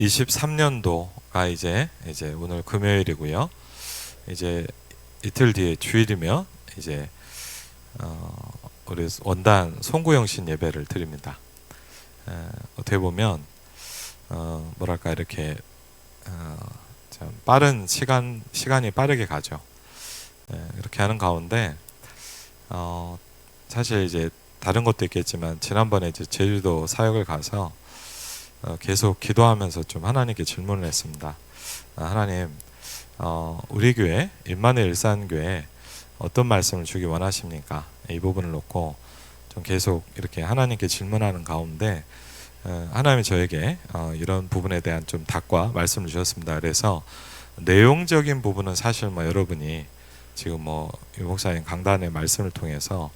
23년도가 이제 오늘 금요일이고요. 이제 이틀 뒤에 주일이면 이제 우리 원단 송구영신 예배를 드립니다. 어떻게 보면 뭐랄까 이렇게 참 빠른 시간이 빠르게 가죠. 이렇게 하는 가운데 사실 이제 다른 것도 있겠지만 지난번에 이제 제주도 사역을 가서 계속 기도하면서 좀 하나님께 질문을 했습니다. 하나님, 우리 교회 임마누엘 일산교회 어떤 말씀을 주기 원하십니까? 이 부분을 놓고 좀 계속 이렇게 하나님께 질문하는 가운데 하나님이 저에게 이런 부분에 대한 좀 답과 말씀을 주셨습니다. 그래서 내용적인 부분은 사실 여러분이 지금 유 목사님 강단의 말씀을 통해서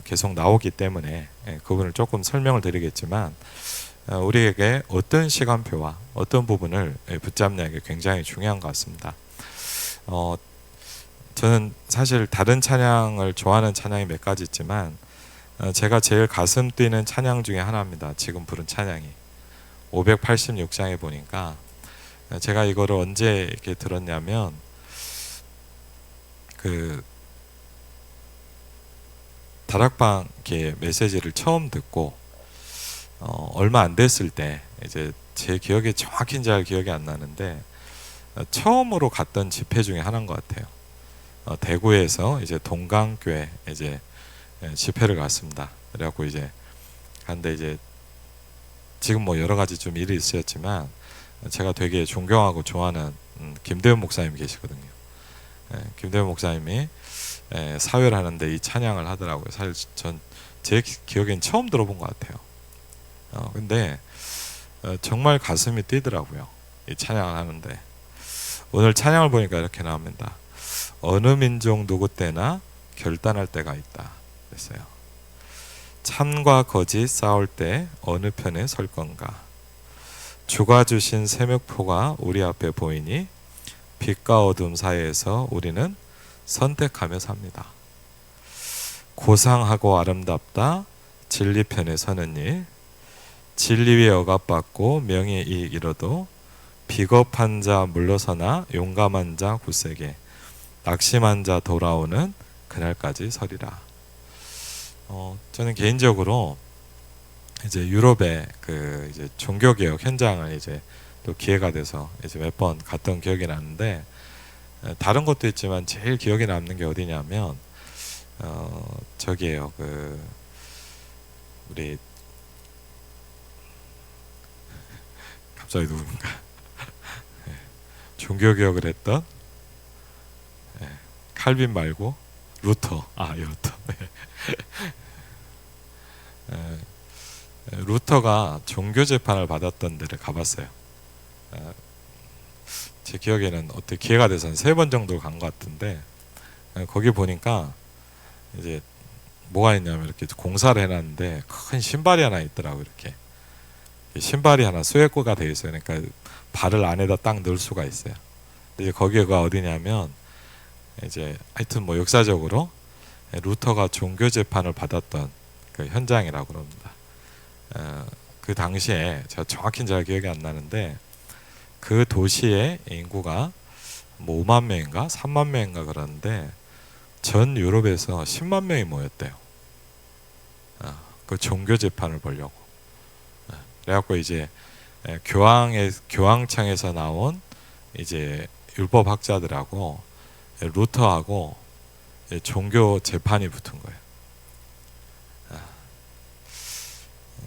계속 나오기 때문에 그 부분을 조금 설명을 드리겠지만, 우리에게 어떤 시간표와 어떤 부분을 붙잡냐가 굉장히 중요한 것 같습니다. 저는 사실 다른 찬양을 좋아하는 찬양이 몇 가지 있지만 제가 제일 가슴 뛰는 찬양 중에 하나입니다. 지금 부른 찬양이 586장에 보니까, 제가 이거를 언제 이렇게 들었냐면 그 다락방 이렇게 메시지를 처음 듣고 얼마 안 됐을 때, 이제 제 기억에 정확히는 잘 기억이 안 나는데 처음으로 갔던 집회 중에 하나인 것 같아요. 대구에서 이제 동강교회 이제 집회를 갔습니다. 그래갖고 이제 갔는데 이제 지금 여러 가지 좀 일이 있었지만 제가 되게 존경하고 좋아하는 김대현 목사님 계시거든요. 김대현 목사님이 사회를 하는데 이 찬양을 하더라고요. 사실 전 제 기억엔 처음 들어본 것 같아요. 근데 정말 가슴이 뛰더라고요. 이 찬양을 하는데 오늘 찬양을 보니까 이렇게 나옵니다. 어느 민족 누구 때나 결단할 때가 있다 그랬어요. 참과 거짓 싸울 때 어느 편에 설 건가? 주가 주신 세력포가 우리 앞에 보이니 빛과 어둠 사이에서 우리는 선택하며 삽니다. 고상하고 아름답다 진리 편에 서는 일, 진리 위에 억압받고 명예 이익 잃어도 비겁한 자 물러서나 용감한 자 굳세게 낙심한 자 돌아오는 그날까지 서리라. 저는 개인적으로 이제 유럽의 그 이제 종교개혁 현장을 이제 또 기회가 돼서 이제 몇 번 갔던 기억이 나는데, 다른 것도 있지만 제일 기억에 남는 게 어디냐면 저기에요. 그 우리 갑자기 누군가 종교개혁을 했던 칼빈 말고 루터. 루터. 루터가 종교 재판을 받았던 데를 가봤어요. 제 기억에는 어떻게 기회가 돼서 3번 정도 간 것 같은데, 거기 보니까 이제 뭐가 있냐면 이렇게 공사를 해놨는데 큰 신발이 하나 있더라고. 이렇게 신발이 하나 수혜고가 되어 있어요. 그러니까 발을 안에다 딱 넣을 수가 있어요. 이제 거기가 어디냐면 이제 하여튼 역사적으로 루터가 종교 재판을 받았던 그 현장이라고 그럽니다. 그 당시에 제가 정확히는 잘 기억이 안 나는데 그 도시의 인구가 5만 명인가 3만 명인가 그러는데 전 유럽에서 10만 명이 모였대요. 그 종교 재판을 보려고. 그래갖고 이제 교황청에서 나온 이제 율법학자들하고 루터하고 종교 재판이 붙은 거예요.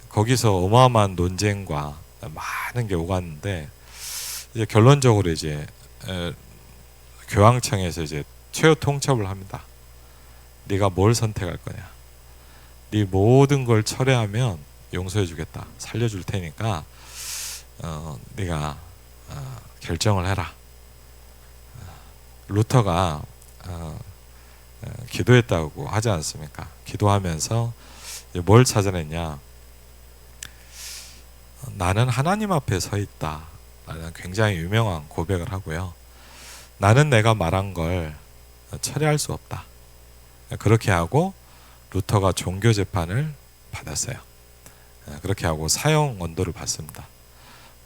거기서 어마어마한 논쟁과 많은 게 오갔는데, 이제 결론적으로 이제 교황청에서 이제 최후 통첩을 합니다. 네가 뭘 선택할 거냐? 네 모든 걸 철회하면 용서해 주겠다. 살려줄 테니까 네가 결정을 해라. 루터가 기도했다고 하지 않습니까? 기도하면서 뭘 찾아냈냐? 나는 하나님 앞에 서 있다 라는 굉장히 유명한 고백을 하고요. 나는 내가 말한 걸 철회할 수 없다. 그렇게 하고 루터가 종교 재판을 받았어요. 그렇게 하고 사형 언도를 받습니다.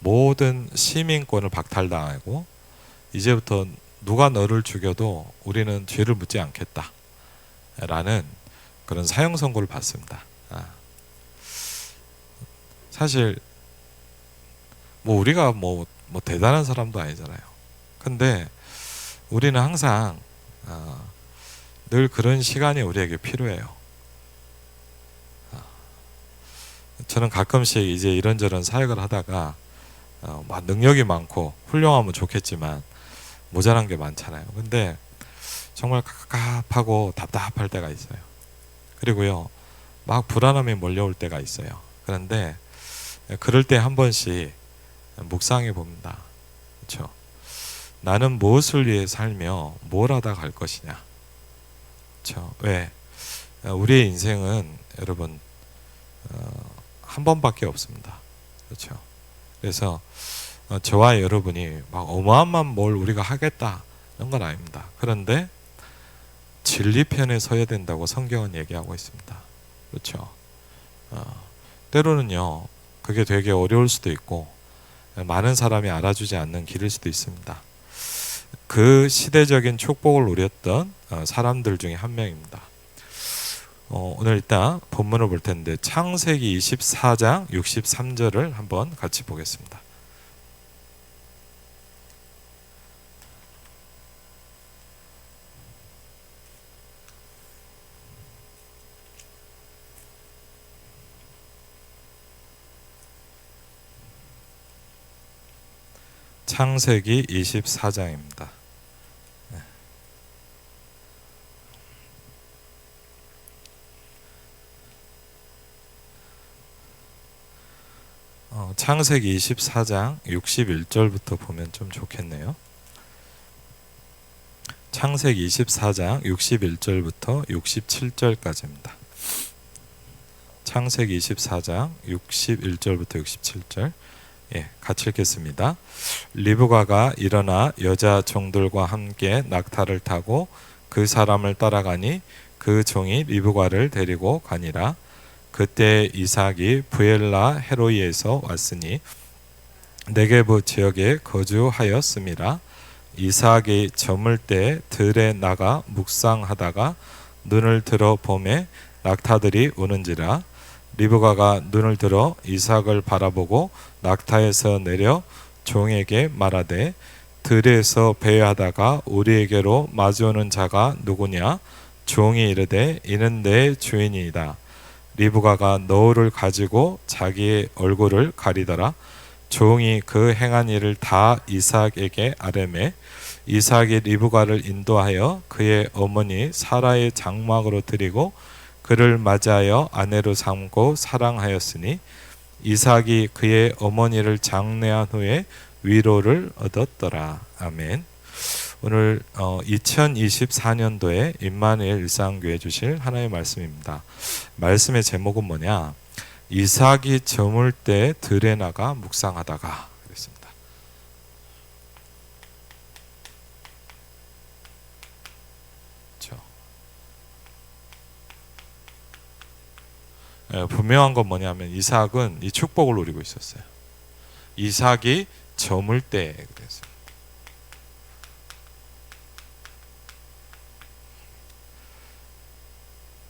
모든 시민권을 박탈당하고 이제부터 누가 너를 죽여도 우리는 죄를 묻지 않겠다라는 그런 사형 선고를 받습니다. 사실 뭐 우리가 뭐 대단한 사람도 아니잖아요. 근데 우리는 항상 늘 그런 시간이 우리에게 필요해요. 저는 가끔씩 이제 이런저런 사역을 하다가 막 능력이 많고 훌륭하면 좋겠지만 모자란 게 많잖아요. 근데 정말 갑갑하고 답답할 때가 있어요. 그리고요, 막 불안함이 몰려올 때가 있어요. 그런데 그럴 때 한 번씩 묵상해 봅니다. 그렇죠? 나는 무엇을 위해 살며 뭘 하다 갈 것이냐. 그렇죠? 왜? 우리의 인생은 여러분 한 번밖에 없습니다. 그렇죠? 그래서 저와 여러분이 막 어마어마한 뭘 우리가 하겠다 이런 건 아닙니다. 그런데 진리편에 서야 된다고 성경은 얘기하고 있습니다. 그렇죠? 때로는요, 그게 되게 어려울 수도 있고 많은 사람이 알아주지 않는 길일 수도 있습니다. 그 시대적인 축복을 누렸던 사람들 중에 한 명입니다. 오늘 일단 본문을 볼 텐데 창세기 24장 63절을 한번 같이 보겠습니다. 창세기 24장입니다. 창세기 24장 61절부터 보면 좀 좋겠네요. 창세기 24장 61절부터 67절까지입니다. 창세기 24장 61절부터 67절. 같이 읽겠습니다. 리브가가 일어나 여자 종들과 함께 낙타를 타고 그 사람을 따라가니 그 종이 리브가를 데리고 가니라. 그때 이삭이 부엘라 헤로이에서 왔으니 네게부 지역에 거주하였음이라. 이삭이 저물 때 들에 나가 묵상하다가 눈을 들어 보매 낙타들이 우는지라. 리브가가 눈을 들어 이삭을 바라보고 낙타에서 내려 종에게 말하되 들에서 배회하다가 우리에게로 마주오는 자가 누구냐. 종이 이르되 이는 내 주인이다. 리브가가 너울을 가지고 자기의 얼굴을 가리더라. 종이 그 행한 일을 다 이삭에게 아뢰매 이삭이 리브가를 인도하여 그의 어머니 사라의 장막으로 드리고 그를 맞이하여 아내로 삼고 사랑하였으니 이삭이 그의 어머니를 장례한 후에 위로를 얻었더라. 아멘. 오늘 2024년도에 임마누엘 일상교회 주실 하나님의 말씀입니다. 말씀의 제목은 뭐냐? 이삭이 저물 때 들에 나가 묵상하다가 그랬습니다. 그렇죠? 분명한 건 뭐냐면 이삭은 이 축복을 누리고 있었어요. 이삭이 저물 때 그랬어요.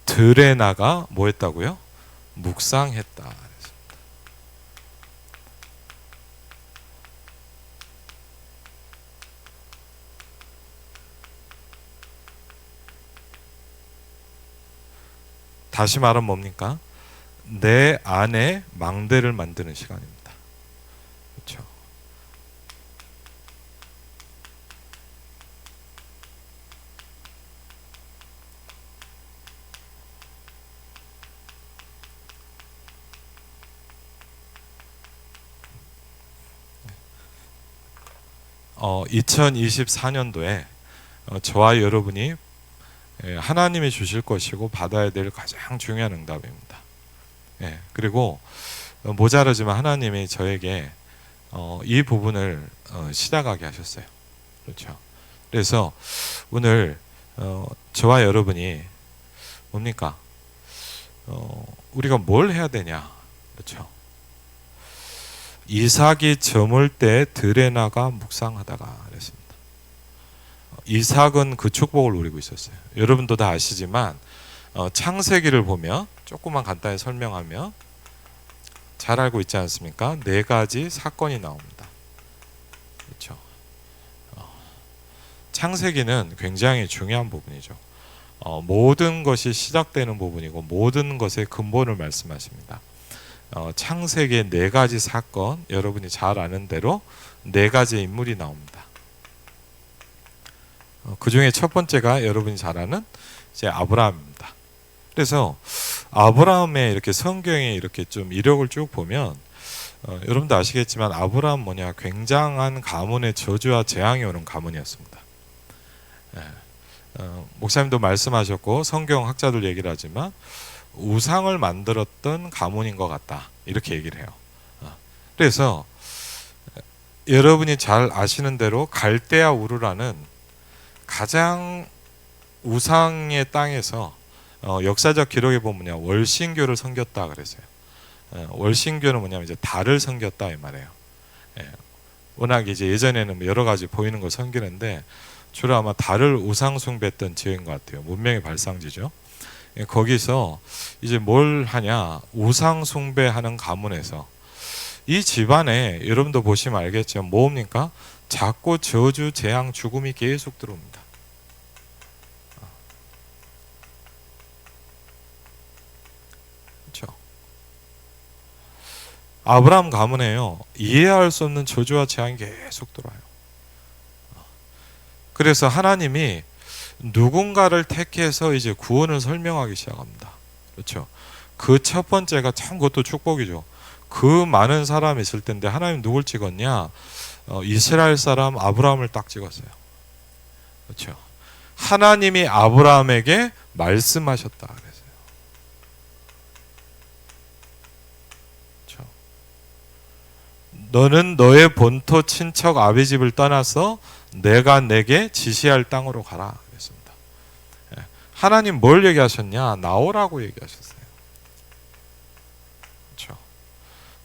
들에 나가 뭐 했다고요? 묵상했다. 다시 말하면 뭡니까? 내 안에 망대를 만드는 시간입니다. 그렇죠? 어, 2024년도에 저와 여러분이 하나님이 주실 것이고 받아야 될 가장 중요한 응답입니다. 그리고 모자르지만 하나님이 저에게 이 부분을 시작하게 하셨어요. 그렇죠. 그래서 오늘 저와 여러분이 뭡니까? 우리가 뭘 해야 되냐? 그렇죠. 이삭이 저물 때 들에 나가 묵상하다가 그랬습니다. 이삭은 그 축복을 누리고 있었어요. 여러분도 다 아시지만 창세기를 보면 조금만 간단히 설명하면 잘 알고 있지 않습니까? 4가지 사건이 나옵니다. 그렇죠? 창세기는 굉장히 중요한 부분이죠. 모든 것이 시작되는 부분이고 모든 것의 근본을 말씀하십니다. 창세기의 4가지 사건, 여러분이 잘 아는 대로 4가지의 인물이 나옵니다. 그 중에 첫 번째가 여러분이 잘 아는 이제 아브라함입니다. 그래서 아브라함의 이렇게 성경에 이렇게 좀 이력을 쭉 보면 여러분도 아시겠지만 아브라함 뭐냐, 굉장한 가문의 저주와 재앙이 오는 가문이었습니다. 목사님도 말씀하셨고 성경 학자들 얘기를 하지만 우상을 만들었던 가문인 것 같다, 이렇게 얘기를 해요. 그래서 여러분이 잘 아시는 대로 갈대아 우르라는 가장 우상의 땅에서 역사적 기록에 보면 월신교를 섬겼다 그랬어요. 월신교는 뭐냐면 이제 달을 섬겼다 이 말이에요. 워낙 이제 예전에는 여러 가지 보이는 걸 섬기는데 주로 아마 달을 우상 숭배했던 지역인 것 같아요. 문명의 발상지죠. 거기서 이제 뭘 하냐, 우상 숭배하는 가문에서 이 집안에 여러분도 보시면 알겠지만 뭡니까? 자꾸 저주, 재앙, 죽음이 계속 들어옵니다. 그렇죠? 아브라함 가문에요, 이해할 수 없는 저주와 재앙이 계속 들어와요. 그래서 하나님이 누군가를 택해서 이제 구원을 설명하기 시작합니다. 그렇죠? 그 첫 번째가 참 그것도 축복이죠. 그 많은 사람이 있을 텐데 하나님 누굴 찍었냐? 이스라엘 사람 아브라함을 딱 찍었어요. 그렇죠? 하나님이 아브라함에게 말씀하셨다 그랬어요. 그렇죠? 너는 너의 본토 친척 아비 집을 떠나서 내가 내게 지시할 땅으로 가라 그랬습니다. 하나님 뭘 얘기하셨냐? 나오라고 얘기하셨어요. 그렇죠?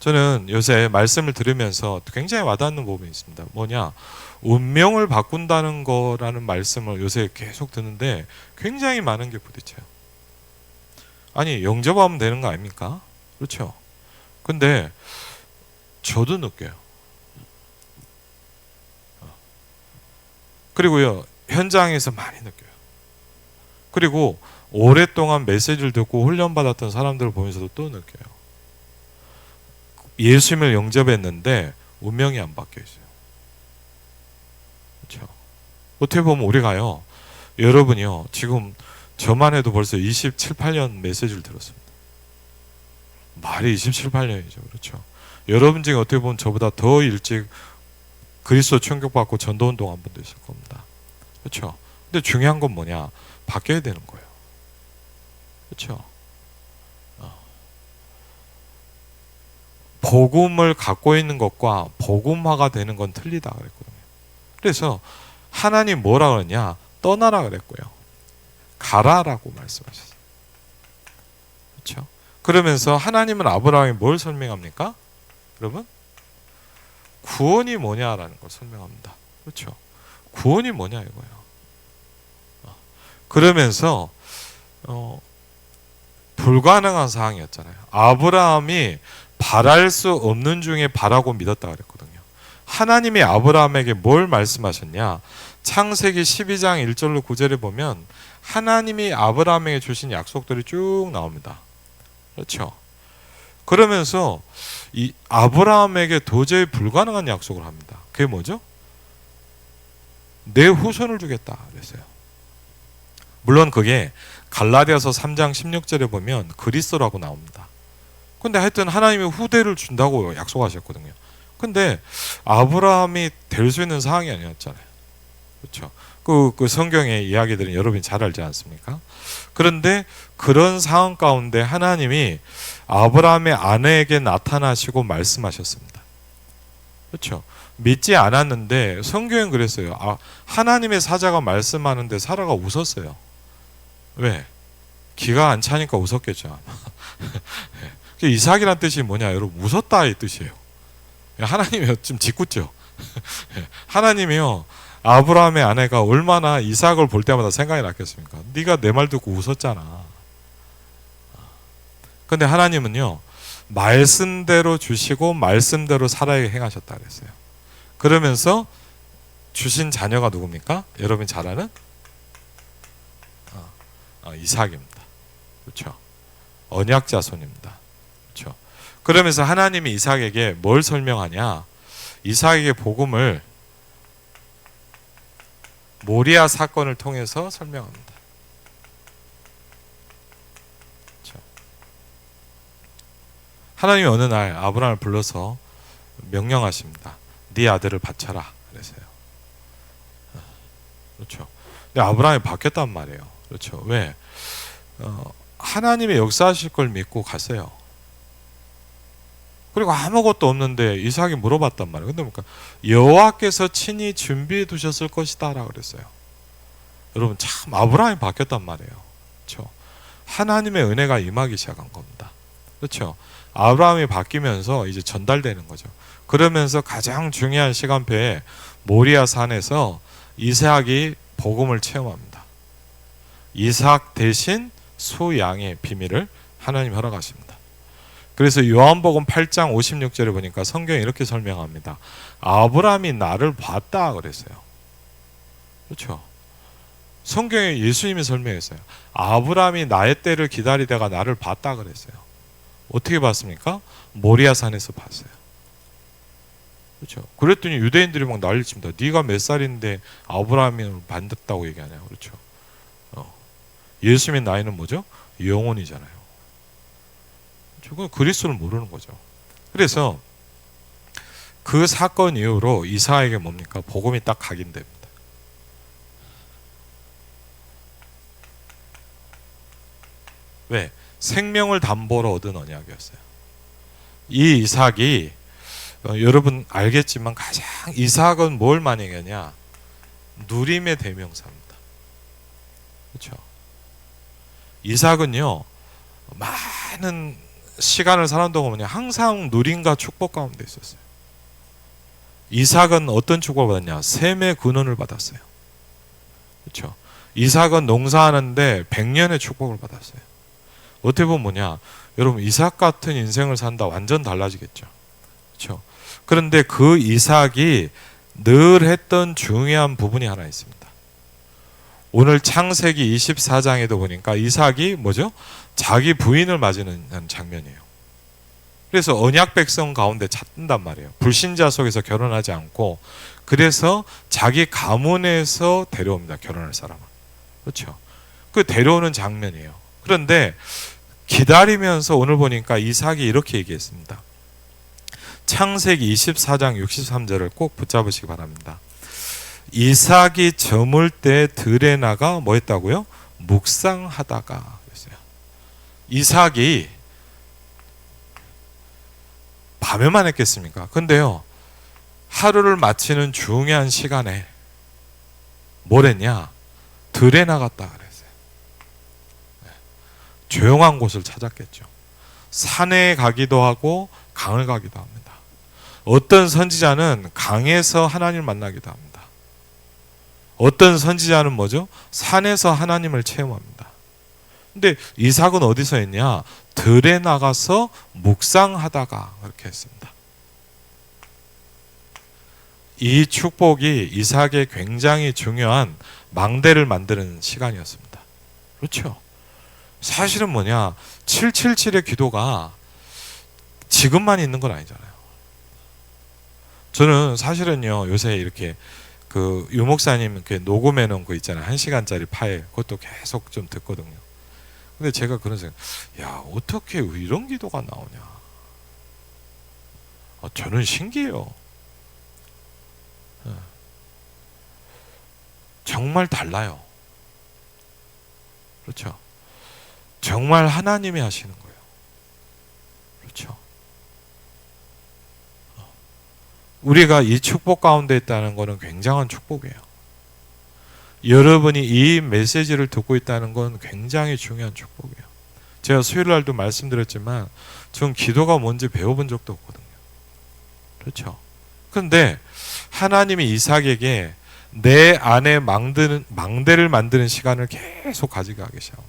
저는 요새 말씀을 들으면서 굉장히 와닿는 부분이 있습니다. 뭐냐? 운명을 바꾼다는 거라는 말씀을 요새 계속 듣는데 굉장히 많은 게 부딪혀요. 아니, 영접하면 되는 거 아닙니까? 그렇죠? 근데 저도 느껴요. 그리고요, 현장에서 많이 느껴요. 그리고 오랫동안 메시지를 듣고 훈련받았던 사람들을 보면서도 또 느껴요. 예수님을 영접했는데 운명이 안 바뀌어 있어요. 그렇죠? 어떻게 보면 우리가요, 여러분이요, 지금 저만 해도 벌써 27, 8년 메시지를 들었습니다. 말이 27, 8년이죠. 그렇죠? 여러분 중에 어떻게 보면 저보다 더 일찍 그리스도 충격받고 전도운동 한 분도 있을 겁니다. 그렇죠? 근데 중요한 건 뭐냐? 바뀌어야 되는 거예요. 그렇죠? 복음을 갖고 있는 것과 복음화가 되는 건 틀리다 그랬거든요. 그래서 하나님 뭐라 그러냐? 떠나라 그랬고요. 가라라고 말씀하셨어요. 그렇죠? 그러면서 하나님은 아브라함이 뭘 설명합니까? 여러분? 구원이 뭐냐라는 걸 설명합니다. 그렇죠? 구원이 뭐냐 이거예요. 그러면서 불가능한 상황이었잖아요. 아브라함이 바랄 수 없는 중에 바라고 믿었다 그랬거든요. 하나님이 아브라함에게 뭘 말씀하셨냐? 창세기 12장 1절로 9절에 보면 하나님이 아브라함에게 주신 약속들이 쭉 나옵니다. 그렇죠? 그러면서 이 아브라함에게 도저히 불가능한 약속을 합니다. 그게 뭐죠? 내 후손을 주겠다 그랬어요. 물론 그게 갈라디아서 3장 16절에 보면 그리스도라고 나옵니다. 근데 하여튼 하나님이 후대를 준다고 약속하셨거든요. 근데 아브라함이 될 수 있는 상황이 아니었잖아요. 그렇죠? 그 성경의 이야기들은 여러분이 잘 알지 않습니까? 그런데 그런 상황 가운데 하나님이 아브라함의 아내에게 나타나시고 말씀하셨습니다. 그렇죠? 믿지 않았는데 성경은 그랬어요. 하나님의 사자가 말씀하는데 사라가 웃었어요. 왜? 기가 안 차니까 웃었겠죠. 이삭이란 뜻이 뭐냐? 여러분, 웃었다 이 뜻이에요. 하나님이 좀 짓궂죠. 하나님이요, 아브라함의 아내가 얼마나 이삭을 볼 때마다 생각이 났겠습니까? 네가 내 말 듣고 웃었잖아. 근데 하나님은요, 말씀대로 주시고 말씀대로 살아야 행하셨다 그랬어요. 그러면서 주신 자녀가 누굽니까? 여러분이 잘 아는 이삭입니다. 그렇죠? 언약 자손입니다. 그렇죠? 그러면서 하나님이 이삭에게 뭘 설명하냐? 이삭에게 복음을 모리아 사건을 통해서 설명합니다. 그렇죠? 하나님이 어느 날 아브라함을 불러서 명령하십니다. 네 아들을 바쳐라 그랬어요. 그렇죠? 근데 아브라함이 바뀌었단 말이에요. 그렇죠? 왜? 하나님의 역사하실 걸 믿고 갔어요. 그리고 아무것도 없는데 이삭이 물어봤단 말이에요. 근데 뭡니까? 여호와께서 친히 준비해 두셨을 것이다 라고 그랬어요. 여러분, 참 아브라함이 바뀌었단 말이에요. 그렇죠? 하나님의 은혜가 임하기 시작한 겁니다. 그렇죠? 아브라함이 바뀌면서 이제 전달되는 거죠. 그러면서 가장 중요한 시간표에 모리아 산에서 이삭이 복음을 체험합니다. 이삭 대신 수양의 비밀을 하나님 허락하십니다. 그래서 요한복음 8장 56절에 보니까 성경이 이렇게 설명합니다. 아브라함이 나를 봤다 그랬어요. 그렇죠? 성경에 예수님이 설명했어요. 아브라함이 나의 때를 기다리다가 나를 봤다 그랬어요. 어떻게 봤습니까? 모리아산에서 봤어요. 그렇죠? 그랬더니 유대인들이 막 난리칩니다. 네가 몇 살인데 아브라함을 만났다고 얘기하냐. 그렇죠? 예수님의 나이는 뭐죠? 영혼이잖아요. 그건 그리스도를 모르는 거죠. 그래서 그 사건 이후로 이삭에게 뭡니까? 복음이 딱 각인됩니다. 왜? 생명을 담보로 얻은 언약이었어요. 이 이삭이 여러분 알겠지만 가장 이삭은 뭘 많이 얘기하냐? 누림의 대명사입니다. 그렇죠? 이삭은요, 많은 시간을 사는 동안 항상 누림과 축복 가운데 있었어요. 이삭은 어떤 축복을 받았냐? 셈의 근원을 받았어요. 그렇죠? 이삭은 농사하는데 100년의 축복을 받았어요. 어떻게 보면 뭐냐? 여러분, 이삭 같은 인생을 산다 완전 달라지겠죠. 그렇죠? 그런데 그 이삭이 늘 했던 중요한 부분이 하나 있습니다. 오늘 창세기 24장에도 보니까 이삭이 뭐죠? 자기 부인을 맞이는 장면이에요. 그래서 언약 백성 가운데 찾는단 말이에요. 불신자 속에서 결혼하지 않고, 그래서 자기 가문에서 데려옵니다. 결혼할 사람을. 그렇죠? 그 데려오는 장면이에요. 그런데 기다리면서 오늘 보니까 이삭이 이렇게 얘기했습니다. 창세기 24장 63절을 꼭 붙잡으시기 바랍니다. 이삭이 저물 때 들에 나가 뭐 했다고요? 묵상하다가 그랬어요. 이삭이 밤에만 했겠습니까? 근데요, 하루를 마치는 중요한 시간에 뭘 했냐? 들에 나갔다 그랬어요. 조용한 곳을 찾았겠죠. 산에 가기도 하고 강을 가기도 합니다. 어떤 선지자는 강에서 하나님을 만나기도 합니다. 어떤 선지자는 뭐죠? 산에서 하나님을 체험합니다. 근데 이삭은 어디서 했냐? 들에 나가서 묵상하다가 그렇게 했습니다. 이 축복이 이삭의 굉장히 중요한 망대를 만드는 시간이었습니다. 그렇죠? 사실은 뭐냐? 777의 기도가 지금만 있는 건 아니잖아요. 저는 사실은요, 요새 이렇게 그 유목사님 이렇게 녹음해 놓은 거 있잖아요. 1시간짜리 파일. 그것도 계속 좀 듣거든요. 근데 제가 그런 생각, 야, 어떻게 이런 기도가 나오냐. 저는 신기해요. 정말 달라요. 그렇죠? 정말 하나님이 하시는 거예요. 그렇죠? 우리가 이 축복 가운데 있다는 것은 굉장한 축복이에요. 여러분이 이 메시지를 듣고 있다는 건 굉장히 중요한 축복이에요. 제가 수요일 날도 말씀드렸지만 전 기도가 뭔지 배워본 적도 없거든요. 그렇죠. 그런데 하나님이 이삭에게 내 안에 망대를 만드는 시간을 계속 가져가 계십니다.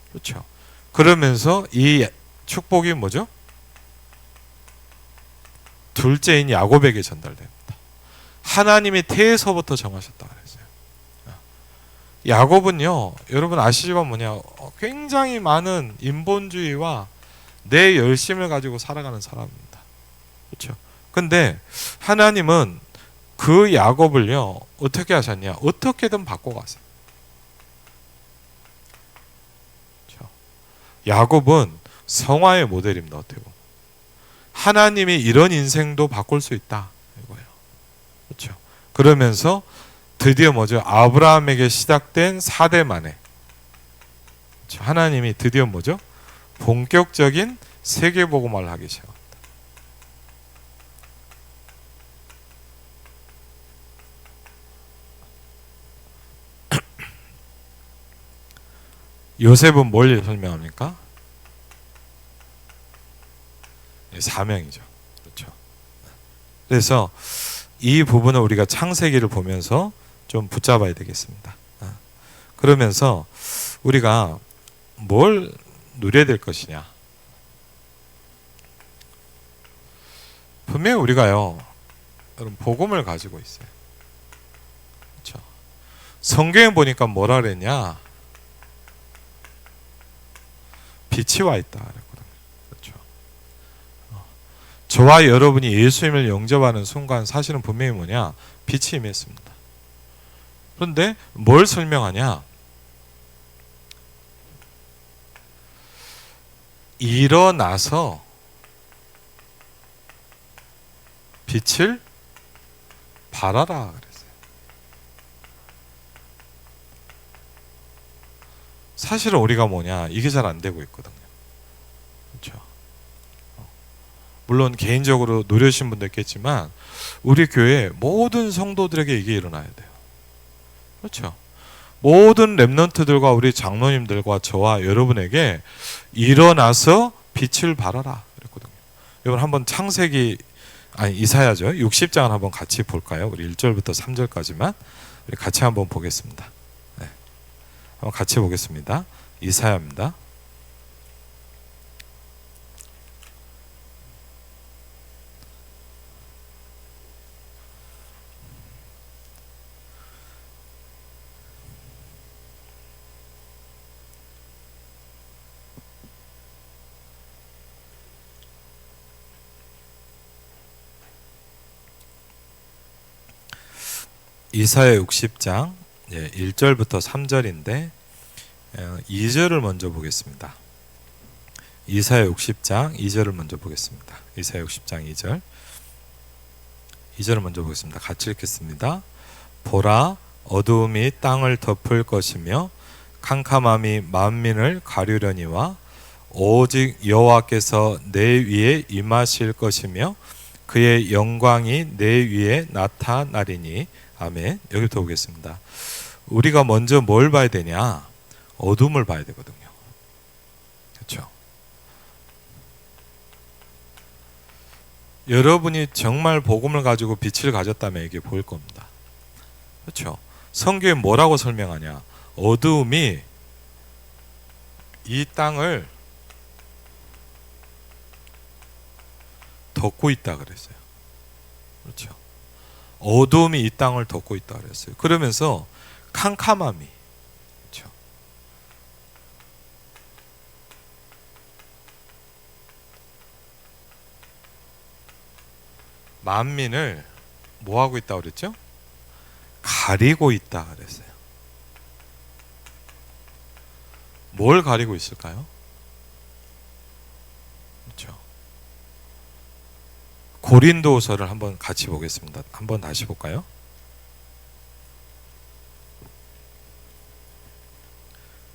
그렇죠. 그러면서 이 축복이 뭐죠? 둘째인 야곱에게 전달됩니다. 하나님이 태에서부터 정하셨다 그랬어요. 야곱은요, 여러분 아시지만 뭐냐, 굉장히 많은 인본주의와 내 열심을 가지고 살아가는 사람입니다. 그렇죠. 근데 하나님은 그 야곱을요 어떻게 하셨냐, 어떻게든 바꿔가세요. 그렇죠? 야곱은 성화의 모델입니다. 어떻게 보면 하나님이 이런 인생도 바꿀 수 있다 이거예요. 그렇죠. 그러면서 드디어 뭐죠? 아브라함에게 시작된 4대 만에 그렇죠? 하나님이 드디어 뭐죠? 본격적인 세계복음화를 하기 시작합니다. 요셉은 뭘 설명합니까? 사명이죠. 그렇죠. 그래서 이 부분을 우리가 창세기를 보면서 좀 붙잡아야 되겠습니다. 그러면서 우리가 뭘 누려야 될 것이냐? 분명히 우리가요, 여러분 복음을 가지고 있어요. 그렇죠. 성경에 보니까 뭐라 그랬냐? 빛이 와 있다 그랬거든요. 그렇죠. 저와 여러분이 예수님을 영접하는 순간 사실은 분명히 뭐냐? 빛이 임했습니다. 그런데 뭘 설명하냐? 일어나서 빛을 발하라 그랬어요. 사실은 우리가 뭐냐, 이게 잘 안 되고 있거든요. 그렇죠. 물론 개인적으로 누려신 분도 있겠지만 우리 교회 모든 성도들에게 이게 일어나야 돼요. 그렇죠. 모든 렘넌트들과 우리 장로님들과 저와 여러분에게 일어나서 빛을 발하라 그랬거든요. 여러분 한번 창세기, 아니 이사야죠, 60장을 한번 같이 볼까요? 우리 1절부터 3절까지만 우리 같이 한번 보겠습니다. 네. 한번 같이 보겠습니다. 이사야입니다. 이사야 60장 1절부터 3절인데 2절을 먼저 보겠습니다. 이사야 60장 2절을 먼저 보겠습니다. 이사야 60장 2절. 2절을 먼저 보겠습니다. 같이 읽겠습니다. 보라, 어두움이 땅을 덮을 것이며 캄캄함이 만민을 가리려니와 오직 여호와께서 내 위에 임하실 것이며 그의 영광이 내 위에 나타나리니. 아멘. 여기부터 보겠습니다. 우리가 먼저 뭘 봐야 되냐? 어둠을 봐야 되거든요. 그렇죠? 여러분이 정말 복음을 가지고 빛을 가졌다면 이게 보일 겁니다. 그렇죠? 성경에 뭐라고 설명하냐? 어두움이 이 땅을 덮고 있다 그랬어요. 그렇죠? 어둠이 이 땅을 덮고 있다 그랬어요. 그러면서 캄캄함이, 그렇죠? 만민을 뭐 하고 있다 그랬죠? 가리고 있다 그랬어요. 뭘 가리고 있을까요? 그렇죠? 고린도서를 한번 같이 보겠습니다. 한번 다시 볼까요?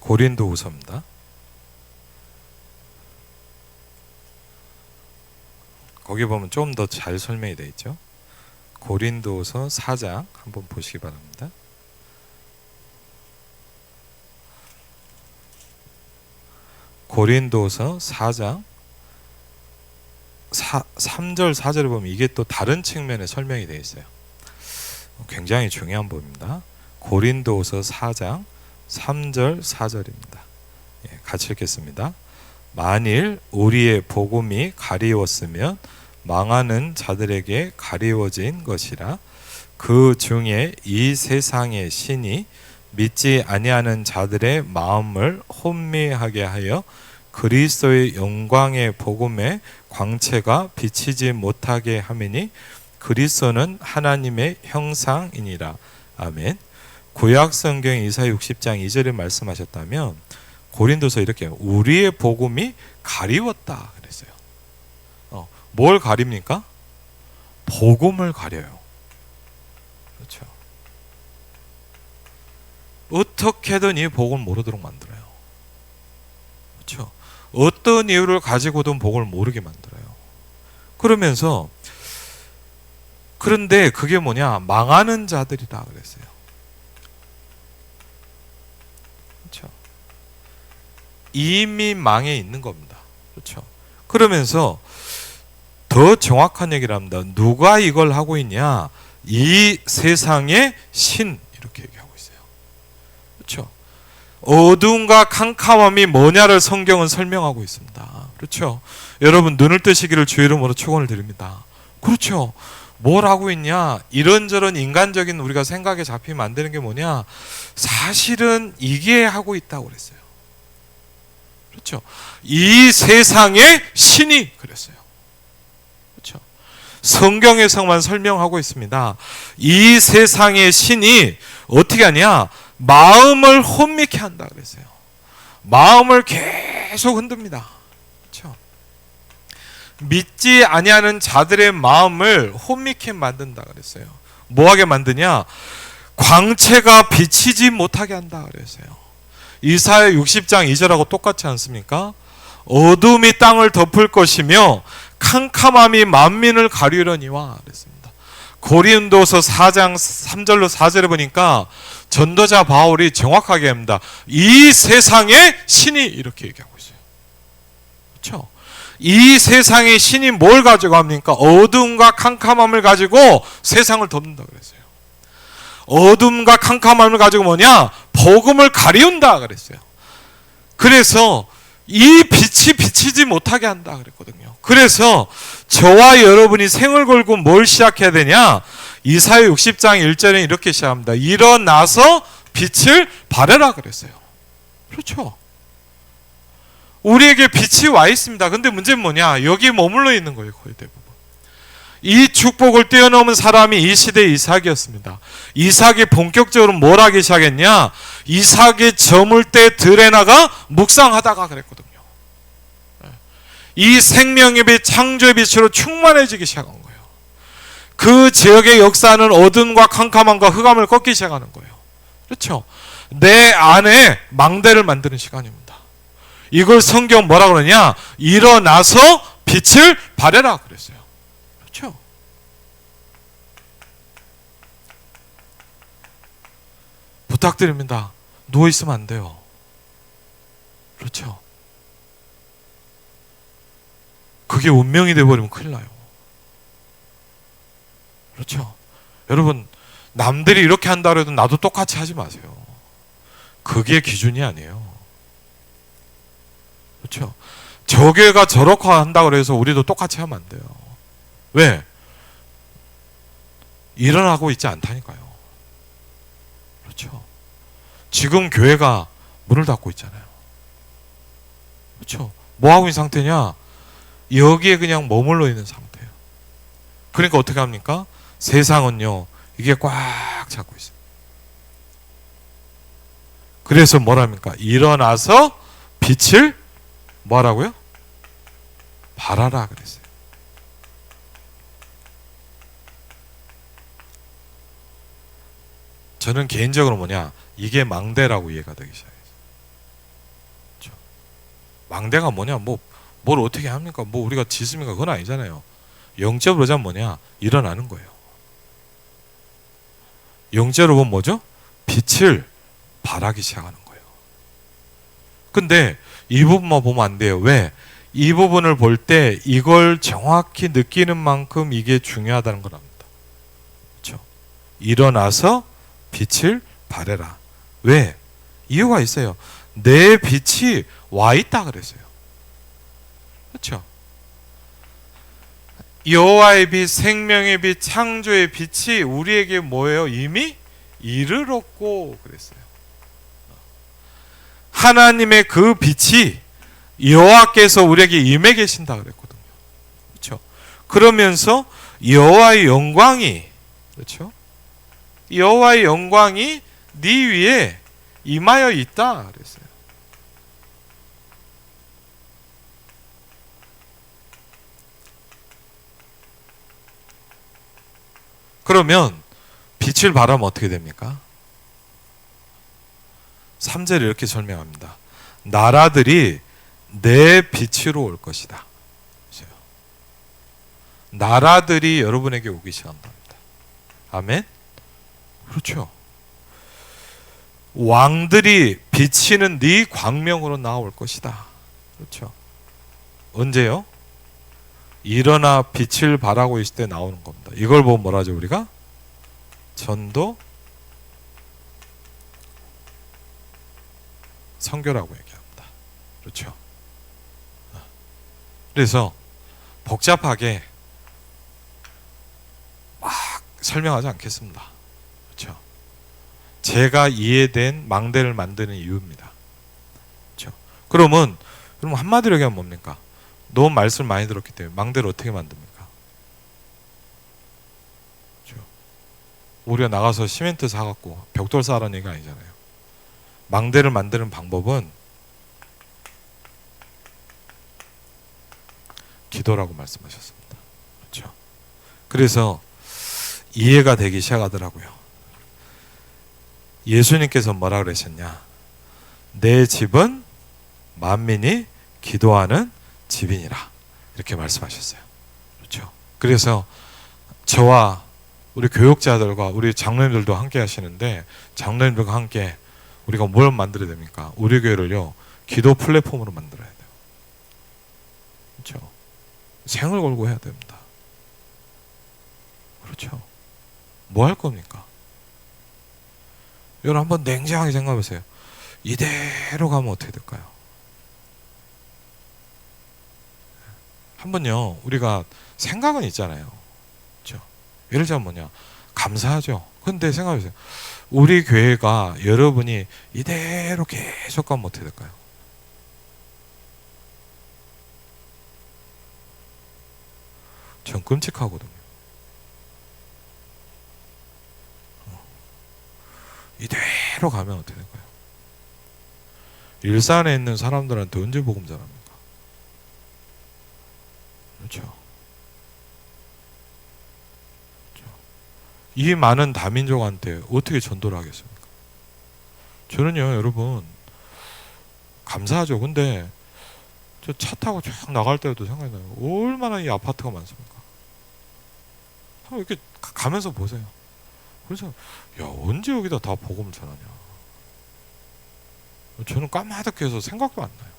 고린도후서입니다. 거기 보면 좀 더 잘 설명이 되어 있죠. 고린도후서 4장 한번 보시기 바랍니다. 고린도후서 4장 3절 4절을 보면 이게 또 다른 측면에 설명이 되어 있어요. 굉장히 중요한 부분입니다. 고린도후서 4장 3절 4절입니다. 같이 읽겠습니다. 만일 우리의 복음이 가리웠으면 망하는 자들에게 가리워진 것이라. 그 중에 이 세상의 신이 믿지 아니하는 자들의 마음을 혼미하게 하여 그리스도의 영광의 복음의 광채가 비치지 못하게 하매니 그리스도는 하나님의 형상이니라. 아멘. 구약 성경 이사야 60장 2절에 말씀하셨다면 고린도서 이렇게 우리의 복음이 가리웠다 그랬어요. 뭘 가립니까? 복음을 가려요. 그렇죠. 어떻게든 이 복음을 모르도록 만들어요. 그렇죠. 어떤 이유를 가지고든 복음을 모르게 만들어요. 그러면서 그런데 그게 뭐냐? 망하는 자들이다 그랬어요. 그렇죠. 이미 망해 있는 겁니다. 그렇죠. 그러면서 더 정확한 얘기를 합니다. 누가 이걸 하고 있냐? 이 세상의 신 이렇게 얘기하고 있어요. 그렇죠. 어두움과 캄캄함이 뭐냐를 성경은 설명하고 있습니다. 그렇죠. 여러분 눈을 뜨시기를 주의 이름으로 축원을 드립니다. 그렇죠. 뭘 하고 있냐? 이런저런 인간적인 우리가 생각에 잡히면 안 되는 게 뭐냐? 사실은 이게 하고 있다고 그랬어요. 그렇죠. 이 세상의 신이 그랬어요. 그렇죠. 성경에서만 설명하고 있습니다. 이 세상의 신이 어떻게 하냐? 마음을 혼미케 한다 그랬어요. 마음을 계속 흔듭니다. 그렇죠. 믿지 아니하는 자들의 마음을 혼미케 만든다 그랬어요. 뭐하게 만드냐? 광채가 비치지 못하게 한다 그랬어요. 이사야 60장 2절하고 똑같지 않습니까? 어둠이 땅을 덮을 것이며 캄캄함이 만민을 가리려니와 그랬습니다. 고린도서 4장 3절로 4절에 보니까 전도자 바울이 정확하게 합니다. 이 세상의 신이 이렇게 얘기하고 있어요. 그렇죠? 이 세상의 신이 뭘 가지고 합니까? 어둠과 캄캄함을 가지고 세상을 덮는다 그랬어요. 어둠과 캄캄함을 가지고 뭐냐? 복음을 가리운다 그랬어요. 그래서 이 빛이 비치지 못하게 한다 그랬거든요. 그래서 저와 여러분이 생을 걸고 뭘 시작해야 되냐? 이사야 60장 1절에 이렇게 시작합니다. 일어나서 빛을 발하라 그랬어요. 그렇죠. 우리에게 빛이 와 있습니다. 근데 문제는 뭐냐? 여기에 머물러 있는 거예요. 거의 대부분. 이 축복을 뛰어넘은 사람이 이 시대의 이삭이었습니다. 이삭이 본격적으로 뭘 하기 시작했냐? 이삭이 저물 때 들에 나가 묵상하다가 그랬거든요. 이 생명의 빛, 창조의 빛으로 충만해지기 시작한 거예요. 그 지역의 역사는 어둠과 캄캄함과 흑암을 꺾기 시작하는 거예요. 그렇죠? 내 안에 망대를 만드는 시간입니다. 이걸 성경 뭐라 그러냐? 일어나서 빛을 발해라 그랬어요. 그렇죠? 부탁드립니다. 누워있으면 안 돼요. 그렇죠? 그게 운명이 되어버리면 큰일 나요. 그렇죠? 여러분 남들이 이렇게 한다 해도 나도 똑같이 하지 마세요. 그게 기준이 아니에요. 그렇죠? 저 교회가 저렇게 한다고 해서 우리도 똑같이 하면 안 돼요. 왜? 일어나고 있지 않다니까요. 그렇죠? 지금 교회가 문을 닫고 있잖아요. 그렇죠? 뭐 하고 있는 상태냐? 여기에 그냥 머물러 있는 상태예요. 그러니까 어떻게 합니까? 세상은요 이게 꽉 잡고 있어요. 그래서 뭐랍니까? 일어나서 빛을 뭐라고요? 발하라 그랬어요. 저는 개인적으로 뭐냐, 이게 망대라고 이해가 되기 시작했어요. 그렇죠? 망대가 뭐냐, 뭘 어떻게 합니까? 뭐 우리가 짓습니까? 그건 아니잖아요. 영적으로 보자면 뭐냐, 일어나는 거예요. 영적으로 보면 뭐죠? 빛을 발하기 시작하는 거예요. 근데 이 부분만 보면 안 돼요. 왜? 이 부분을 볼 때 이걸 정확히 느끼는 만큼 이게 중요하다는 걸 압니다. 그렇죠? 일어나서 빛을 발해라. 왜? 이유가 있어요. 내 빛이 와 있다 그랬어요. 그렇죠? 여호와의 빛, 생명의 빛, 창조의 빛이 우리에게 뭐예요? 이미 이르렀고 그랬어요. 하나님의 그 빛이 여호와께서 우리에게 임해 계신다 그랬거든요. 그렇죠? 그러면서 여호와의 영광이, 그렇죠? 여호와의 영광이 네 위에 임하여 있다 그랬어요. 그러면 빛을 발하면 어떻게 됩니까? 3절에 이렇게 설명합니다. 나라들이 내 빛으로 올 것이다. 나라들이 여러분에게 오기 시작한답니다. 아멘? 그렇죠. 왕들이 비치는 네 광명으로 나올 것이다. 그렇죠. 언제요? 일어나 빛을 발하고 있을 때 나오는 겁니다. 이걸 보면 뭐라 하죠 우리가? 전도 선교라고 얘기합니다. 그렇죠. 그래서 복잡하게 막 설명하지 않겠습니다. 그렇죠. 제가 이해된 망대를 만드는 이유입니다. 그렇죠. 그러면 한마디로 얘기하면 뭡니까? 너무 말씀 많이 들었기 때문에 망대를 어떻게 만듭니까? 그렇죠. 우리가 나가서 시멘트 사갖고 벽돌 쌓으라는 얘기가 아니잖아요. 망대를 만드는 방법은 기도라고 말씀하셨습니다. 그렇죠. 그래서 이해가 되기 시작하더라고요. 예수님께서 뭐라 그러셨냐? 내 집은 만민이 기도하는 집이니라. 이렇게 말씀하셨어요. 그렇죠. 그래서 저와 우리 교육자들과 우리 장로님들도 함께 하시는데, 장로님들과 함께 우리가 뭘 만들어야 됩니까? 우리 교회를요, 기도 플랫폼으로 만들어야 돼요. 그렇죠. 생을 걸고 해야 됩니다. 그렇죠. 뭐 할 겁니까? 여러분 한번 냉정하게 생각해 보세요. 이대로 가면 어떻게 될까요? 한번요, 우리가 생각은 있잖아요. 그렇죠? 예를 들면 뭐냐, 감사하죠. 근데 생각해 보세요. 우리 교회가 여러분이 이대로 계속 가면 어떻게 될까요? 전 끔찍하거든요. 이대로 가면 어떻게 될까요? 일산에 있는 사람들한테 언제 복음 전합니까? 그렇죠. 이 많은 다민족한테 어떻게 전도를 하겠습니까? 저는요, 여러분, 감사하죠. 근데 저 차 타고 쫙 나갈 때도 생각이 나요. 얼마나 이 아파트가 많습니까? 이렇게 가면서 보세요. 그래서 야, 언제 여기다 다 복음을 전하냐. 저는 까마득해서 생각도 안 나요.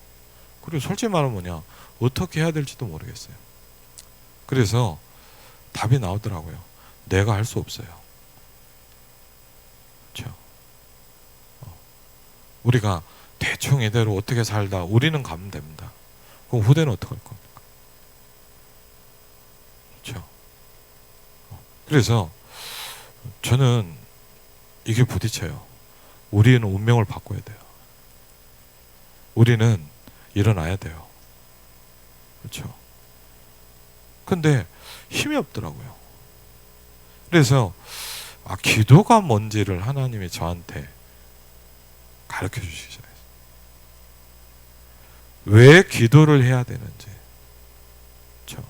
그리고 솔직히 말하면 뭐냐, 어떻게 해야 될지도 모르겠어요. 그래서 답이 나오더라고요. 내가 할 수 없어요. 그렇죠? 우리가 대충 이대로 어떻게 살다 우리는 가면 됩니다. 그럼 후대는 어떻게 할 겁니까? 그렇죠? 그래서 저는 이게 부딪혀요. 우리는 운명을 바꿔야 돼요. 우리는 일어나야 돼요. 그렇죠? 근데 힘이 없더라고요. 그래서 기도가 뭔지를 하나님이 저한테 가르쳐 주시기 시작했어요. 왜 기도를 해야 되는지, 그렇죠?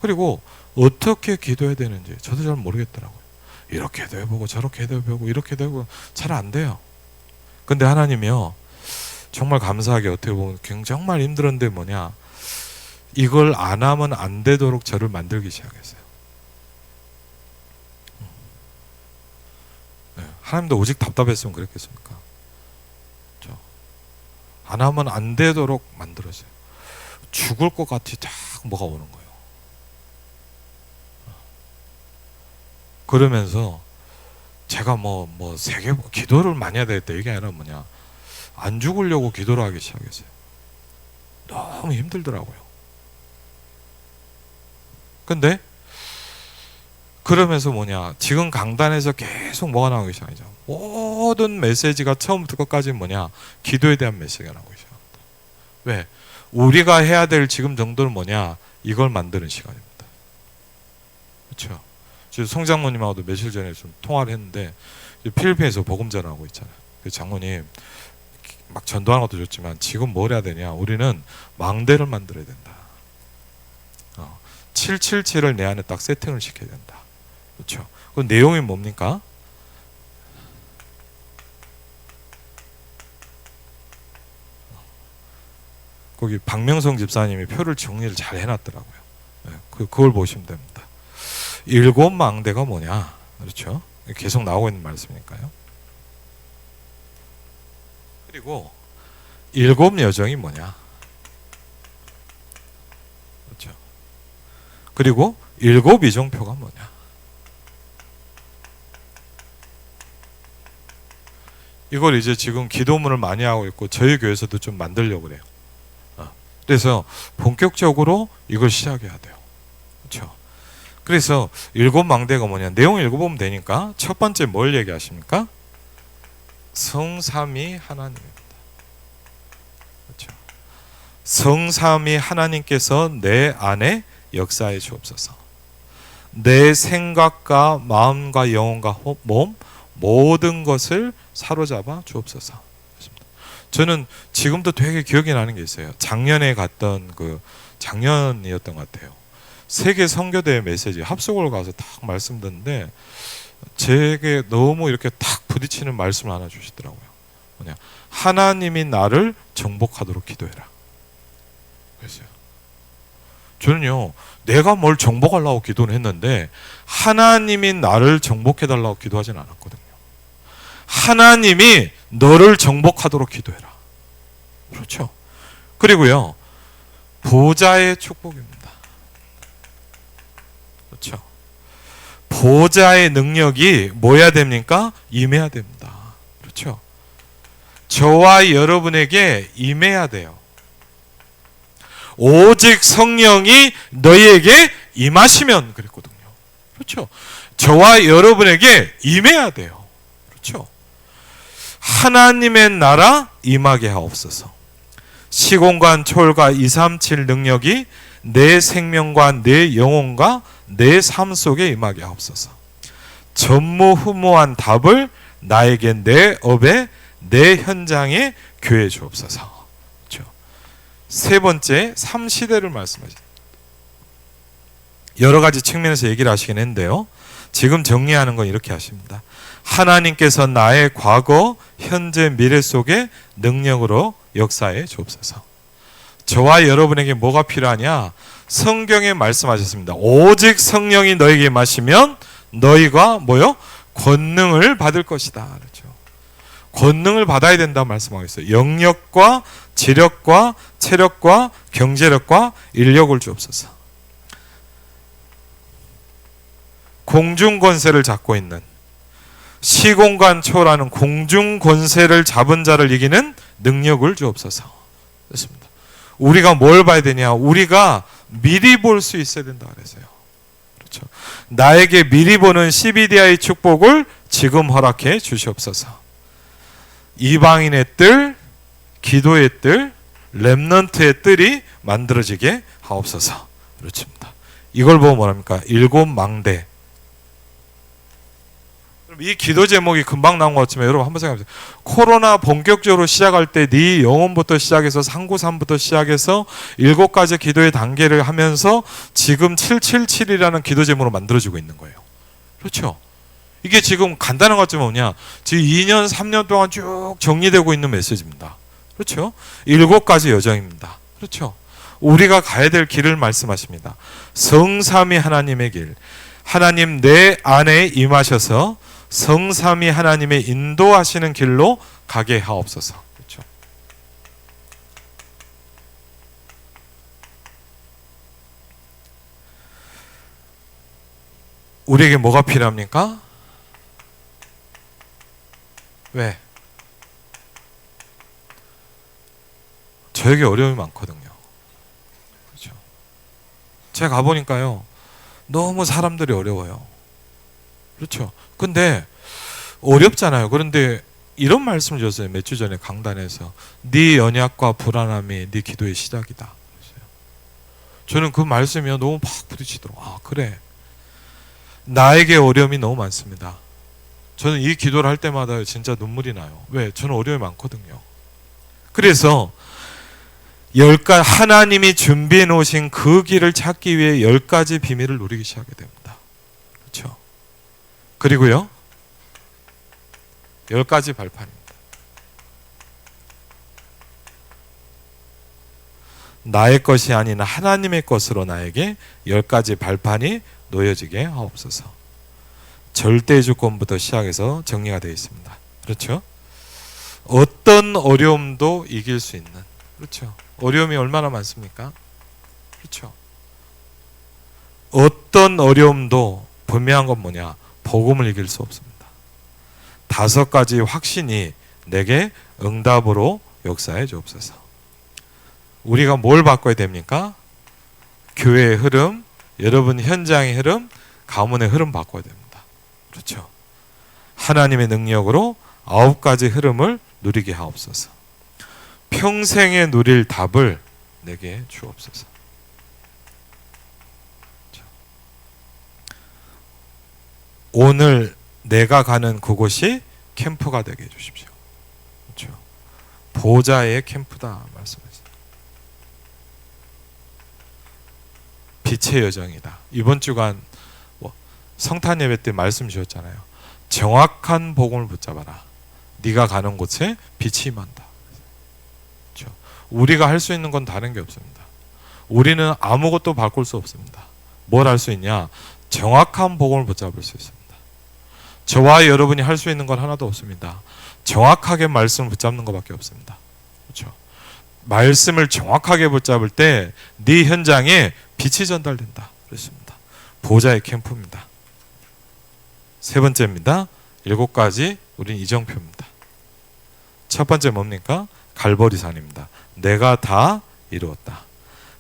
그리고 어떻게 기도해야 되는지 저도 잘 모르겠더라고요. 이렇게도 해보고 저렇게도 해보고 이렇게도 해보고 잘 안 돼요. 근데 하나님이요, 정말 감사하게 어떻게 보면 정말 힘들었는데 뭐냐, 이걸 안 하면 안 되도록 저를 만들기 시작했어요. 하나님도 오직 답답했으면 그랬겠습니까? 그렇죠? 안 하면 안 되도록 만들었어요. 죽을 것 같이 딱 뭐가 오는 거예요. 그러면서 제가 세계 기도를 많이 해야 되겠다 이게 아니라 뭐냐, 안 죽으려고 기도를 하기 시작했어요. 너무 힘들더라고요. 근데 그러면서 뭐냐, 지금 강단에서 계속 뭐가 나오기 시작하죠. 모든 메시지가 처음부터 끝까지 뭐냐, 기도에 대한 메시지가 나오기 시작합니다. 왜? 우리가 해야 될 지금 정도는 뭐냐, 이걸 만드는 시간입니다. 그렇죠? 지금 송장모님하고도 며칠 전에 좀 통화를 했는데, 필리핀에서 복음 전하고 있잖아요. 그 장모님 막 전도하는 것도 좋지만 지금 뭘 해야 되냐, 우리는 망대를 만들어야 된다. 777을 내 안에 딱 세팅을 시켜야 된다. 그렇죠? 그 내용이 뭡니까? 거기 박명성 집사님이 표를 정리를 잘 해놨더라고요. 네, 그걸 보시면 됩니다. 7망대가 뭐냐? 그렇죠? 계속 나오고 있는 말씀이니까요. 그리고 7여정이 뭐냐? 그렇죠? 그리고 7 이정표가 뭐냐? 이걸 이제 지금 기도문을 많이 하고 있고 저희 교회에서도 좀 만들려고 그래요. 그래서 본격적으로 이걸 시작해야 돼요. 그렇죠? 그래서 7망대가 뭐냐? 내용 읽어보면 되니까 첫 번째 뭘 얘기하십니까? 성삼위 하나님입니다. 그렇죠? 성삼위 하나님께서 내 안에 역사해 주옵소서. 내 생각과 마음과 영혼과 몸 모든 것을 사로잡아 주옵소서. 저는 지금도 되게 기억이 나는 게 있어요. 작년에 갔던 작년이었던 것 같아요. 세계 선교대회 메시지 합숙을 가서 딱 말씀 듣는데 제게 너무 이렇게 탁 부딪히는 말씀을 하나 주시더라고요. 뭐냐? 하나님이 나를 정복하도록 기도해라. 그랬어요. 저는요, 내가 뭘 정복하려고 기도는 했는데 하나님이 나를 정복해달라고 기도하진 않았거든요. 하나님이 너를 정복하도록 기도해라. 그렇죠? 그리고요, 보좌의 축복입니다. 그렇죠? 보좌의 능력이 뭐야 됩니까? 임해야 됩니다. 그렇죠? 저와 여러분에게 임해야 돼요. 오직 성령이 너희에게 임하시면 그랬거든요. 그렇죠? 저와 여러분에게 임해야 돼요. 그렇죠? 하나님의 나라 임하게 하옵소서. 시공간 초월과 237 능력이 내 생명과 내 영혼과 내 삶 속에 임하게 하옵소서. 전무후무한 답을 나에게 내 업에 내 현장에 교회 주옵소서. 그렇죠? 세 번째 3시대를 말씀하십니다. 여러 가지 측면에서 얘기를 하시긴 했는데요, 지금 정리하는 건 이렇게 하십니다. 하나님께서 나의 과거, 현재, 미래 속에 능력으로 역사해 주옵소서. 저와 여러분에게 뭐가 필요하냐? 성경에 말씀하셨습니다. 오직 성령이 너에게 임하시면 너희가 뭐요? 권능을 받을 것이다. 그렇죠? 권능을 받아야 된다 말씀하고 있어요. 영력과 지력과 체력과 경제력과 인력을 주옵소서. 공중 권세를 잡고 있는, 시공간 초월하는 공중 권세를 잡은 자를 이기는 능력을 주옵소서. 그렇습니다. 우리가 뭘 봐야 되냐? 우리가 미리 볼 수 있어야 된다 그랬어요. 그렇죠? 나에게 미리 보는 CBDI 축복을 지금 허락해 주시옵소서. 이방인의 뜰, 기도의 뜰, 렘넌트의 뜰이 만들어지게 하옵소서. 그렇습니다. 이걸 보고 뭐랍니까? 7망대. 이 기도 제목이 금방 나온 것 같지만 여러분 한번 생각해보세요. 코로나 본격적으로 시작할 때 네 영혼부터 시작해서 상구삼부터 시작해서 7가지 기도의 단계를 하면서 지금 777이라는 기도 제목으로 만들어지고 있는 거예요. 그렇죠? 이게 지금 간단한 것 같지만 뭐냐? 지금 2년 3년 동안 쭉 정리되고 있는 메시지입니다. 그렇죠? 7가지 여정입니다. 그렇죠? 우리가 가야 될 길을 말씀하십니다. 성삼위 하나님의 길. 하나님 내 안에 임하셔서 성삼위 하나님의 인도하시는 길로 가게 하옵소서. 그렇죠? 우리에게 뭐가 필요합니까? 왜? 저에게 어려움이 많거든요. 그렇죠? 제가 가보니까요, 너무 사람들이 어려워요. 그렇죠? 근데 어렵잖아요. 그런데 이런 말씀을 주셨어요. 몇 주 전에 강단에서. 네 연약과 불안함이 네 기도의 시작이다. 그랬어요. 저는 그 말씀이 너무 팍 부딪히더라고요. 아, 그래. 나에게 어려움이 너무 많습니다. 저는 이 기도를 할 때마다 진짜 눈물이 나요. 왜? 저는 어려움이 많거든요. 그래서 하나님이 준비해 놓으신 그 길을 찾기 위해 10가지 비밀을 누리기 시작하게 됩니다. 그렇죠? 그리고요, 10가지 발판입니다. 나의 것이 아닌 하나님의 것으로 나에게 10가지 발판이 놓여지게 하옵소서. 절대 주권부터 시작해서 정리가 되어 있습니다. 그렇죠? 어떤 어려움도 이길 수 있는, 그렇죠? 어려움이 얼마나 많습니까? 그렇죠? 어떤 어려움도 분명한 건 뭐냐? 복음을 이길 수 없습니다. 5가지 확신이 내게 응답으로 역사해 주옵소서. 우리가 뭘 바꿔야 됩니까? 교회의 흐름, 여러분 현장의 흐름, 가문의 흐름 바꿔야 됩니다. 그렇죠? 하나님의 능력으로 9가지 흐름을 누리게 하옵소서. 평생에 누릴 답을 내게 주옵소서. 오늘 내가 가는 그곳이 캠프가 되게 해주십시오. 그렇죠? 보좌의 캠프다 말씀하셨어요. 빛의 여정이다. 이번 주간 성탄 예배 때 말씀 주셨잖아요. 정확한 복음을 붙잡아라. 네가 가는 곳에 빛이 임한다. 그렇죠? 우리가 할 수 있는 건 다른 게 없습니다. 우리는 아무것도 바꿀 수 없습니다. 뭘 할 수 있냐? 정확한 복음을 붙잡을 수 있습니다. 저와 여러분이 할 수 있는 건 하나도 없습니다. 정확하게 말씀을 붙잡는 것밖에 없습니다. 그렇죠? 말씀을 정확하게 붙잡을 때 네 현장에 빛이 전달된다. 그렇습니다. 보좌의 캠프입니다. 세 번째입니다. 7가지 우린 이정표입니다. 첫 번째 뭡니까? 갈보리산입니다. 내가 다 이루었다.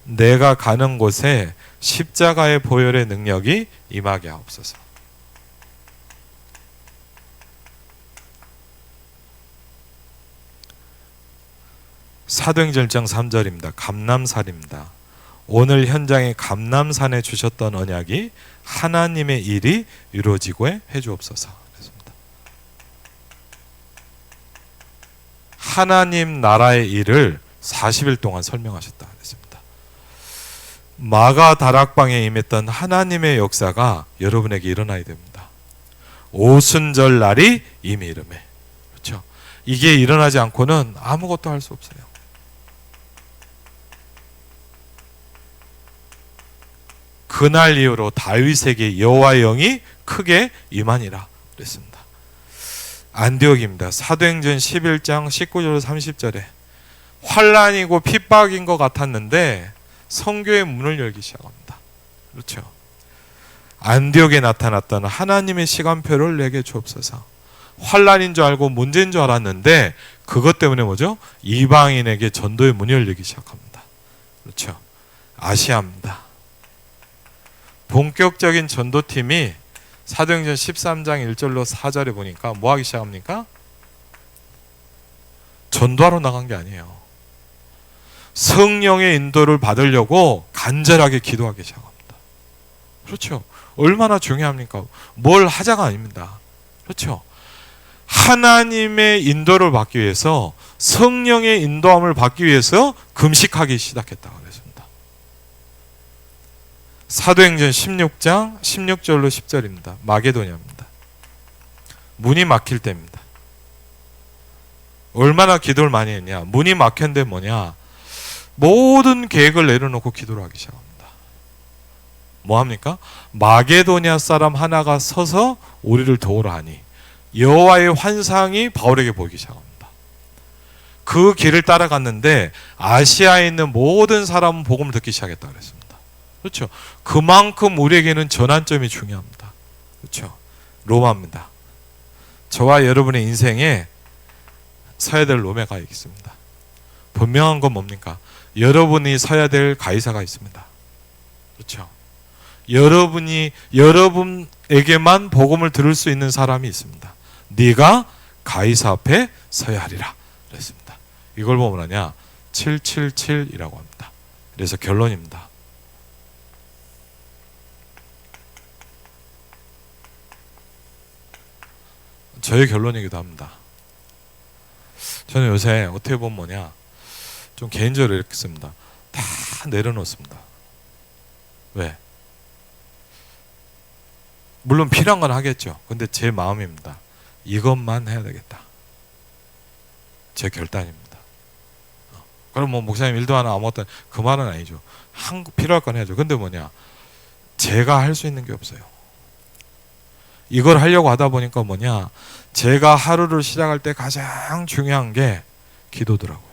내가 가는 곳에 십자가의 보혈의 능력이 임하게 하옵소서. 사도행전 1장 3절입니다. 감람산입니다. 오늘 현장에 감람산에 주셨던 언약이 하나님의 일이 이루어지고 해주옵소서. 그랬습니다. 하나님 나라의 일을 40일 동안 설명하셨다. 그랬습니다. 마가 다락방에 임했던 하나님의 역사가 여러분에게 일어나야 됩니다. 오순절 날이 이미 이름에. 그렇죠? 이게 일어나지 않고는 아무것도 할 수 없어요. 그날 이후로 다윗에게 여호와의 영이 크게 임하니라 그랬습니다. 안디옥입니다. 사도행전 11장 19절 30절에 환란이고 핍박인 것 같았는데 성교의 문을 열기 시작합니다. 그렇죠? 안디옥에 나타났던 하나님의 시간표를 내게 주옵소서. 환란인 줄 알고 문제인 줄 알았는데 그것 때문에 뭐죠? 이방인에게 전도의 문이 열리기 시작합니다. 그렇죠? 아시아입니다. 본격적인 전도팀이 사도행전 13장 1절로 4절에 보니까 뭐 하기 시작합니까? 전도하러 나간 게 아니에요. 성령의 인도를 받으려고 간절하게 기도하기 시작합니다. 그렇죠? 얼마나 중요합니까? 뭘 하자가 아닙니다. 그렇죠? 하나님의 인도를 받기 위해서, 성령의 인도함을 받기 위해서 금식하기 시작했다 그랬습니다. 사도행전 16장 16절로 10절입니다. 마게도냐입니다. 문이 막힐 때입니다. 얼마나 기도를 많이 했냐? 문이 막혔는데 뭐냐? 모든 계획을 내려놓고 기도를 하기 시작합니다. 뭐 합니까? 마게도냐 사람 하나가 서서 우리를 도우라 하니 여호와의 환상이 바울에게 보이기 시작합니다. 그 길을 따라갔는데 아시아에 있는 모든 사람은 복음을 듣기 시작했다 그랬습니다. 그렇죠? 그만큼 우리에게는 전환점이 중요합니다. 그렇죠? 로마입니다. 저와 여러분의 인생에 서야 될 로메가 있습니다. 분명한 건 뭡니까? 여러분이 서야 될 가이사가 있습니다. 그렇죠? 여러분에게만 복음을 들을 수 있는 사람이 있습니다. 네가 가이사 앞에 서야 하리라 그랬습니다. 이걸 보면 뭐냐? 777이라고 합니다. 그래서 결론입니다. 저의 결론이기도 합니다. 저는 요새 어떻게 보면 뭐냐, 좀 개인적으로 이렇게 씁니다. 다 내려놓습니다. 왜? 물론 필요한 건 하겠죠. 근데 제 마음입니다. 이것만 해야 되겠다. 제 결단입니다. 그럼 뭐 목사님 일도 하나 아무것도 그 말은 아니죠. 필요할 건 해야죠. 근데 뭐냐, 제가 할 수 있는 게 없어요. 이걸 하려고 하다 보니까 뭐냐, 제가 하루를 시작할 때 가장 중요한 게 기도더라고요.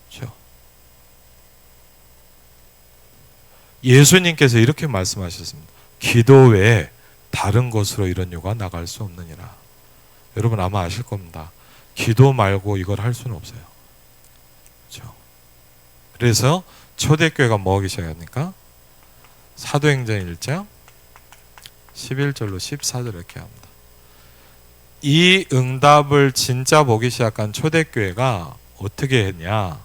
그렇죠? 예수님께서 이렇게 말씀하셨습니다. 기도 외에 다른 것으로 이런 유가 나갈 수 없느니라. 여러분 아마 아실 겁니다. 기도 말고 이걸 할 수는 없어요. 그렇죠? 그래서 초대교회가 뭐 하기 시작합니까? 사도행전 1장 11절로 14절 이렇게 합니다. 이 응답을 진짜 보기 시작한 초대교회가 어떻게 했냐?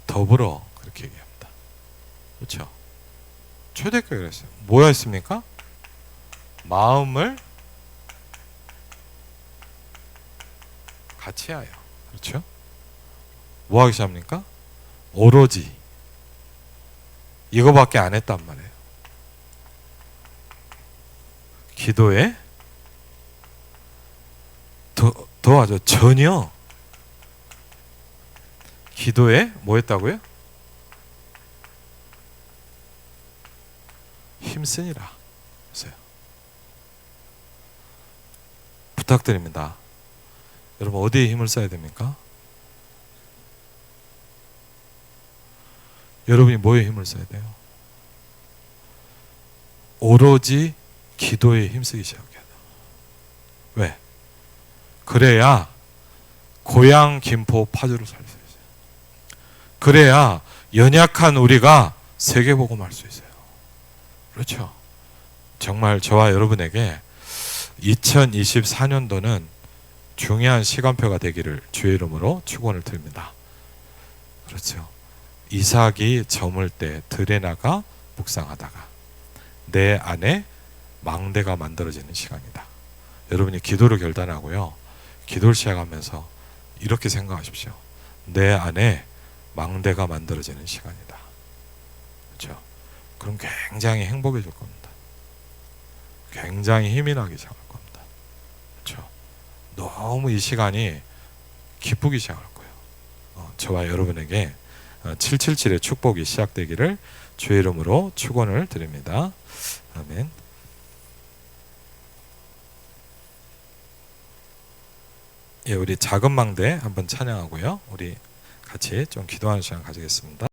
더불어 그렇게 얘기합니다. 그렇죠? 초대교회가 했어요. 뭐야 했습니까? 마음을 같이 하여. 그렇죠? 뭐 하기 시작합니까? 오로지 이거밖에 안 했단 말이에요. 기도에 더하죠. 전혀 기도에 뭐 했다고요? 힘쓰니라 했어요. 부탁드립니다. 여러분 어디에 힘을 써야 됩니까? 여러분이 뭐에 힘을 써야 돼요? 오로지 기도에 힘쓰기 시작해야 돼요. 왜? 그래야 고향 김포 파주로 살 수 있어요. 그래야 연약한 우리가 세계복음 할 수 있어요. 그렇죠? 정말 저와 여러분에게 2024년도는 중요한 시간표가 되기를 주의 이름으로 축원을 드립니다. 그렇죠? 이삭이 저물 때 들에 나가 묵상하다가 내 안에 망대가 만들어지는 시간이다. 여러분이 기도를 결단하고요, 기도를 시작하면서 이렇게 생각하십시오. 내 안에 망대가 만들어지는 시간이다. 그렇죠? 그럼 굉장히 행복해질 겁니다. 굉장히 힘이 나기 시작할 겁니다. 그렇죠? 너무 이 시간이 기쁘기 시작할 거예요. 저와 여러분에게 777의 축복이 시작되기를 주의 이름으로 축원을 드립니다. 아멘. 예, 우리 작은 망대 한번 찬양하고요, 우리 같이 좀 기도하는 시간 가지겠습니다.